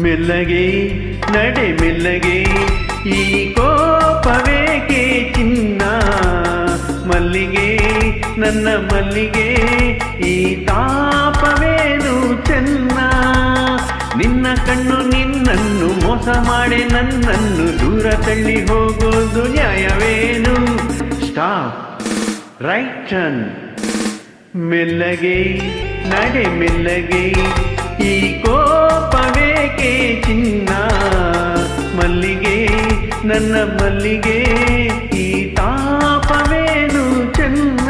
ಮೆಲ್ಲಗೆ ನಡೆ ಮೆಲ್ಲಗೆ ಈ ಕೋಪವೇಕೆ ಚಿನ್ನ ಮಲ್ಲಿಗೆ ನನ್ನ ಮಲ್ಲಿಗೆ ಈ ತಾಪವೇನು ಚೆನ್ನ ನಿನ್ನ ಕಣ್ಣು ನಿನ್ನನ್ನು ಮೋಸ ಮಾಡಿ ನನ್ನನ್ನು ದೂರ ತಳ್ಳಿ ಹೋಗೋದು ನ್ಯಾಯವೇನು ಸ್ಟಾಪ್ ರೈಟ್ ಟರ್ನ್ ಮೆಲ್ಲಗೆ ನಡೆ ಮೆಲ್ಲಗೆ ಈ ಕೋಪವೇಕೆ ಚಿನ್ನ ಮಲ್ಲಿಗೆ ನನ್ನ ಮಲ್ಲಿಗೆ ಈ ತಾಪವೇನು ಚೆನ್ನ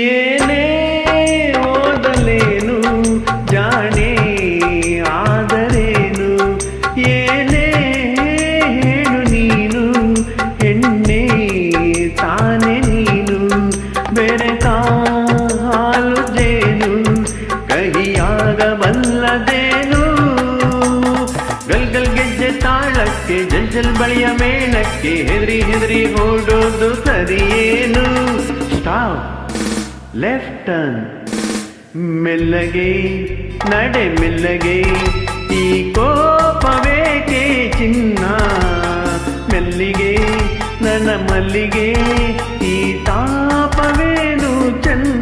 ಏನೇ ಓದಲೇನು ಜಾಣೆ ಆದರೇನು ಏನೇ ಹೇಳು ನೀನು ಹೆಣ್ಣೆ ತಾನೆ ನೀನು ಬೆರೆತ ಹಾಲು ಜೇನು ಕಹಿಯಾಗಬಲ್ಲದೇನು ಗಲ್ಗಲ್ ಗೆಜ್ಜೆ ತಾಳಕ್ಕೆ ಜಂಜಲ್ ಬಳಿಯ ಮೇಳಕ್ಕೆ ಹೆದರಿ ಹೆದರಿ ಓಡೋದು ಸರಿಯೇನು ಸ್ಟಾಪ್ ಲೆಫ್ಟ್ ಟರ್ನ್ ಮೆಲ್ಲಗೆ ನಡೆ ಮೆಲ್ಲಗೆ ಈ ಕೋಪವೇಕೆ ಚಿನ್ನ ಮೆಲ್ಲಿಗೆ ನನ್ನ ಮಲ್ಲಿಗೆ ಈ ತಾಪವೇನು ಚೆನ್ನ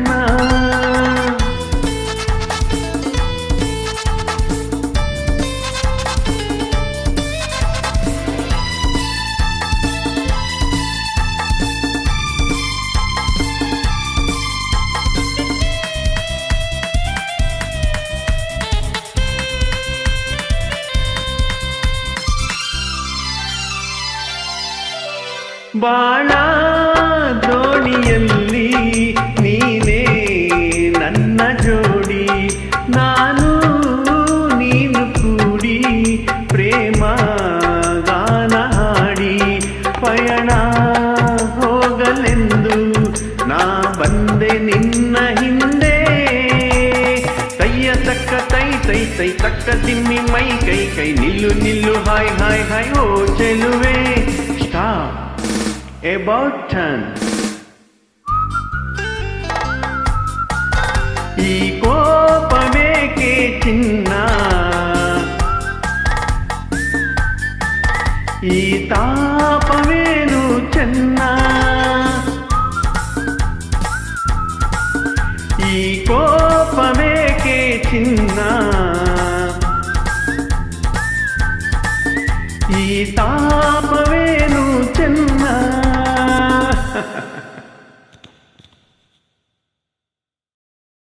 ಬಾಳ ದೋಣಿಯಲ್ಲಿ ನೀನೇ ನನ್ನ ಜೋಡಿ ನಾನು ನೀನು ಕೂಡಿ ಪ್ರೇಮ ಗಾನ ಹಾಡಿ ಪಯಣ ಹೋಗಲೆಂದು ನಾ ಬಂದೆ ನಿನ್ನ ಹಿಂದೆ ಕೈಯ ತಕ್ಕ ತೈ ತೈ ತೈ ತಕ್ಕ ತಿಮ್ಮಿ ಮೈ ಕೈ ಕೈ ನಿಲ್ಲು ನಿಲ್ಲು ಹಾಯ್ ಹಾಯ್ ಹಾಯ್ ಓ ಚೆಲುವೆ ಸ್ಟಾಪ್ about turn ಈ ಕೋಪವೇಕೆ ಚಿನ್ನ ಈ ತಾಪವೇನು ಚೆನ್ನ ಈ ಕೋಪವೇಕೆ ಚಿನ್ನ ಈ ತಾಪವೇನು ಚೆನ್ನ